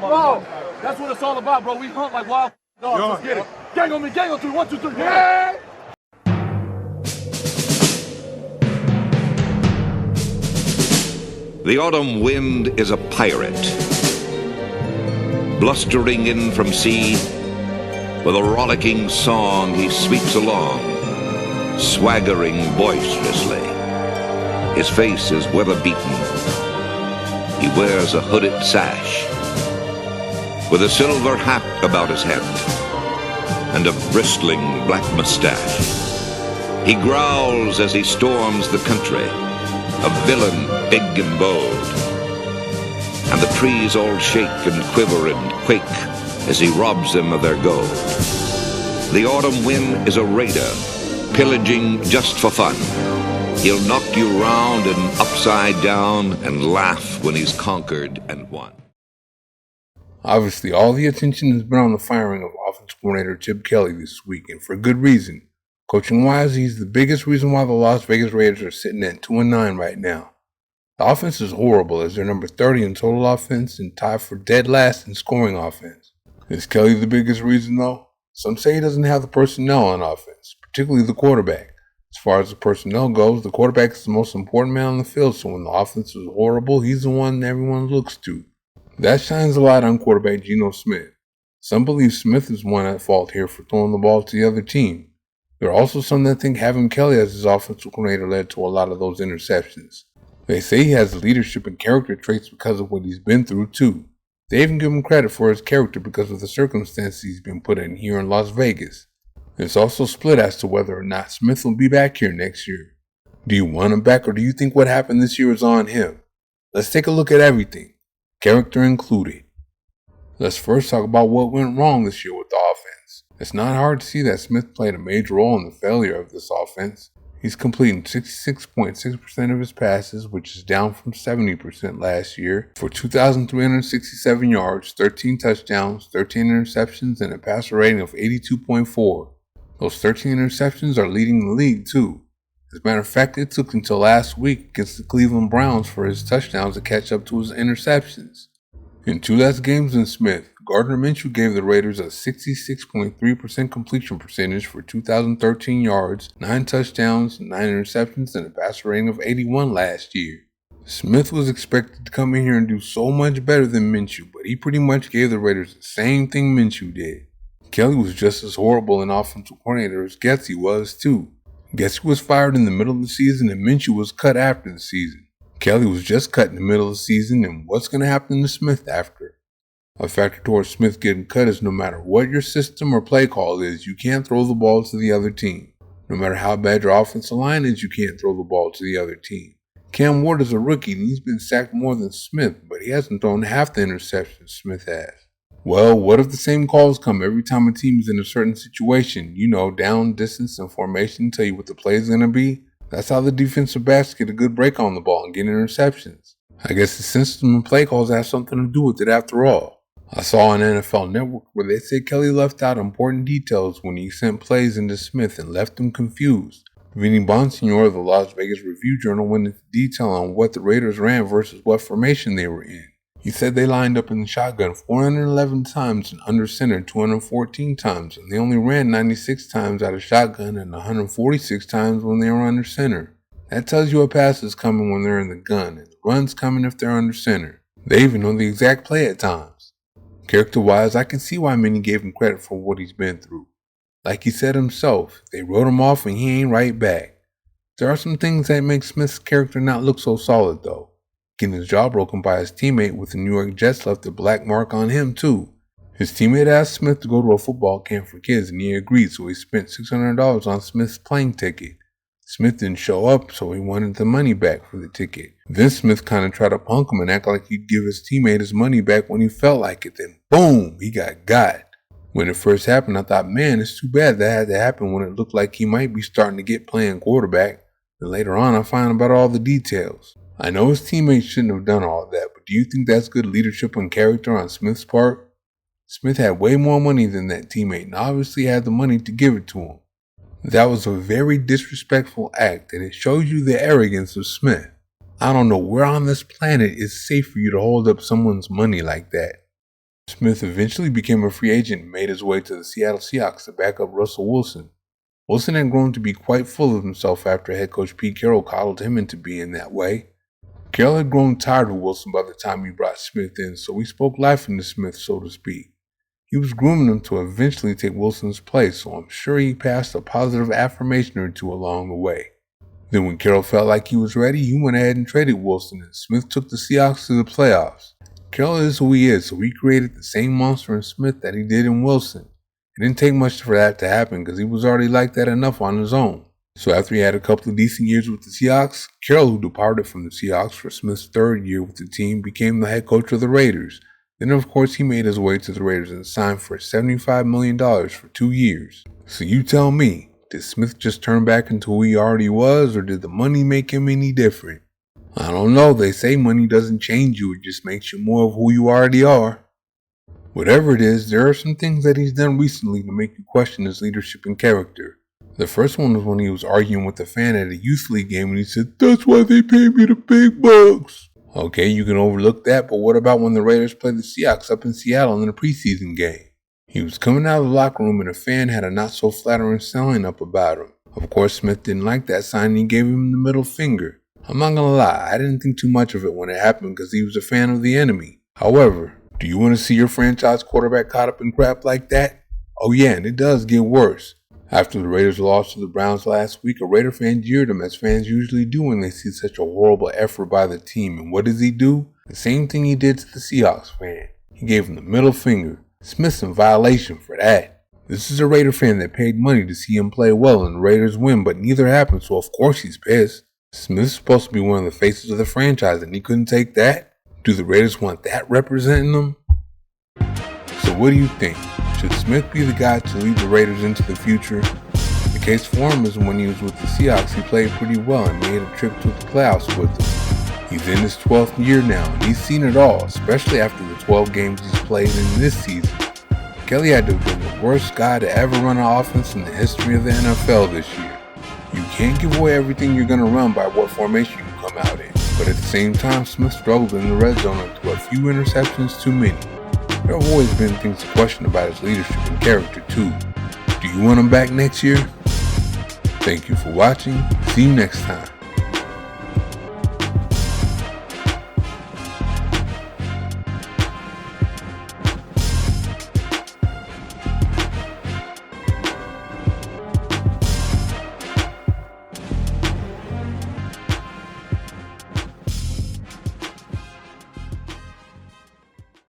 Bro, that's what it's all about, bro. We hunt like wild dogs. Let's get it. Gang on me, gang on 3. 1, 2, 3. Yeah! The autumn wind is a pirate, blustering in from sea. With a rollicking song he sweeps along, swaggering boisterously. His face is weather-beaten. He wears a hooded sash, with a silver hat about his head, and a bristling black mustache. He growls as he storms the country, a villain big and bold. And the trees all shake and quiver and quake as he robs them of their gold. The autumn wind is a raider, pillaging just for fun. He'll knock you round and upside down and laugh when he's conquered and won. Obviously, all the attention has been on the firing of offensive coordinator Chip Kelly this week, and for good reason. Coaching-wise, he's the biggest reason why the Las Vegas Raiders are sitting at 2-9 right now. The offense is horrible as they're number 30 in total offense and tied for dead last in scoring offense. Is Kelly the biggest reason, though? Some say he doesn't have the personnel on offense, particularly the quarterback. As far as the personnel goes, the quarterback is the most important man on the field, so when the offense is horrible, he's the one everyone looks to. That shines a light on quarterback Geno Smith. Some believe Smith is one at fault here for throwing the ball to the other team. There are also some that think having Kelly as his offensive coordinator led to a lot of those interceptions. They say he has leadership and character traits because of what he's been through, too. They even give him credit for his character because of the circumstances he's been put in here in Las Vegas. It's also split as to whether or not Smith will be back here next year. Do you want him back, or do you think what happened this year is on him? Let's take a look at everything, character included. Let's first talk about what went wrong this year with the offense. It's not hard to see that Smith played a major role in the failure of this offense. He's completing 66.6% of his passes, which is down from 70% last year, for 2,367 yards, 13 touchdowns, 13 interceptions, and a passer rating of 82.4. Those 13 interceptions are leading the league, too. As a matter of fact, it took until last week against the Cleveland Browns for his touchdowns to catch up to his interceptions. In 2 less games than Smith, Gardner Minshew gave the Raiders a 66.3% completion percentage for 2,013 yards, 9 touchdowns, 9 interceptions, and a passer rating of 81 last year. Smith was expected to come in here and do so much better than Minshew, but he pretty much gave the Raiders the same thing Minshew did. Kelly was just as horrible an offensive coordinator as Getsy was, too. Getsy was fired in the middle of the season and Minshew was cut after the season. Kelly was just cut in the middle of the season, and what's going to happen to Smith after? A factor towards Smith getting cut is no matter what your system or play call is, you can't throw the ball to the other team. No matter how bad your offensive line is, you can't throw the ball to the other team. Cam Ward is a rookie and he's been sacked more than Smith, but he hasn't thrown half the interceptions Smith has. Well, what if the same calls come every time a team is in a certain situation? You know, down, distance, and formation tell you what the play is going to be. That's how the defensive backs get a good break on the ball and get interceptions. I guess the system and play calls have something to do with it after all. I saw on NFL Network where they said Kelly left out important details when he sent plays into Smith and left him confused. Vinny Bonsignore of the Las Vegas Review-Journal went into detail on what the Raiders ran versus what formation they were in. He said they lined up in the shotgun 411 times and under center 214 times, and they only ran 96 times out of shotgun and 146 times when they were under center. That tells you a pass is coming when they're in the gun, and the run's coming if they're under center. They even know the exact play at times. Character-wise, I can see why many gave him credit for what he's been through. Like he said himself, they wrote him off and he ain't right back. There are some things that make Smith's character not look so solid, though. Getting his jaw broken by his teammate with the New York Jets left a black mark on him, too. His teammate asked Smith to go to a football camp for kids, and he agreed, so he spent $600 on Smith's plane ticket. Smith didn't show up, so he wanted the money back for the ticket. Then Smith kind of tried to punk him and act like he'd give his teammate his money back when he felt like it. Then, boom, he got. When it first happened, I thought, man, it's too bad that had to happen when it looked like he might be starting to get playing quarterback. Then later on, I found out all the details. I know his teammates shouldn't have done all that, but do you think that's good leadership and character on Smith's part? Smith had way more money than that teammate and obviously had the money to give it to him. That was a very disrespectful act, and it shows you the arrogance of Smith. I don't know where on this planet it's safe for you to hold up someone's money like that. Smith eventually became a free agent and made his way to the Seattle Seahawks to back up Russell Wilson. Wilson had grown to be quite full of himself after head coach Pete Carroll coddled him into being that way. Carroll had grown tired of Wilson by the time he brought Smith in, so he spoke life into Smith, so to speak. He was grooming him to eventually take Wilson's place, so I'm sure he passed a positive affirmation or two along the way. Then when Carroll felt like he was ready, he went ahead and traded Wilson, and Smith took the Seahawks to the playoffs. Carroll is who he is, so he created the same monster in Smith that he did in Wilson. It didn't take much for that to happen because he was already like that enough on his own. So after he had a couple of decent years with the Seahawks, Carroll, who departed from the Seahawks for Smith's third year with the team, became the head coach of the Raiders. Then of course he made his way to the Raiders and signed for $75 million for 2 years. So you tell me, did Smith just turn back into who he already was, or did the money make him any different? I don't know, they say money doesn't change you, it just makes you more of who you already are. Whatever it is, there are some things that he's done recently to make you question his leadership and character. The first one was when he was arguing with a fan at a youth league game and he said, "That's why they pay me the big bucks." Okay, you can overlook that, but what about when the Raiders played the Seahawks up in Seattle in a preseason game? He was coming out of the locker room and a fan had a not so flattering sign up about him. Of course, Smith didn't like that sign and he gave him the middle finger. I'm not gonna lie, I didn't think too much of it when it happened because he was a fan of the enemy. However, do you want to see your franchise quarterback caught up in crap like that? Oh yeah, and it does get worse. After the Raiders lost to the Browns last week, a Raider fan jeered him as fans usually do when they see such a horrible effort by the team. And what does he do? The same thing he did to the Seahawks fan. He gave him the middle finger. Smith's in violation for that. This is a Raider fan that paid money to see him play well and the Raiders win, but neither happened, so of course he's pissed. Smith's supposed to be one of the faces of the franchise and he couldn't take that? Do the Raiders want that representing them? So what do you think? Should Smith be the guy to lead the Raiders into the future? The case for him is when he was with the Seahawks, he played pretty well and made a trip to the playoffs with them. He's in his 12th year now and he's seen it all, especially after the 12 games he's played in this season. Kelly had to have been the worst guy to ever run an offense in the history of the NFL this year. You can't give away everything you're going to run by what formation you come out in, but at the same time, Smith struggled in the red zone and threw a few interceptions too many. There have always been things to question about his leadership and character too. Do you want him back next year? Thank you for watching. See you next time.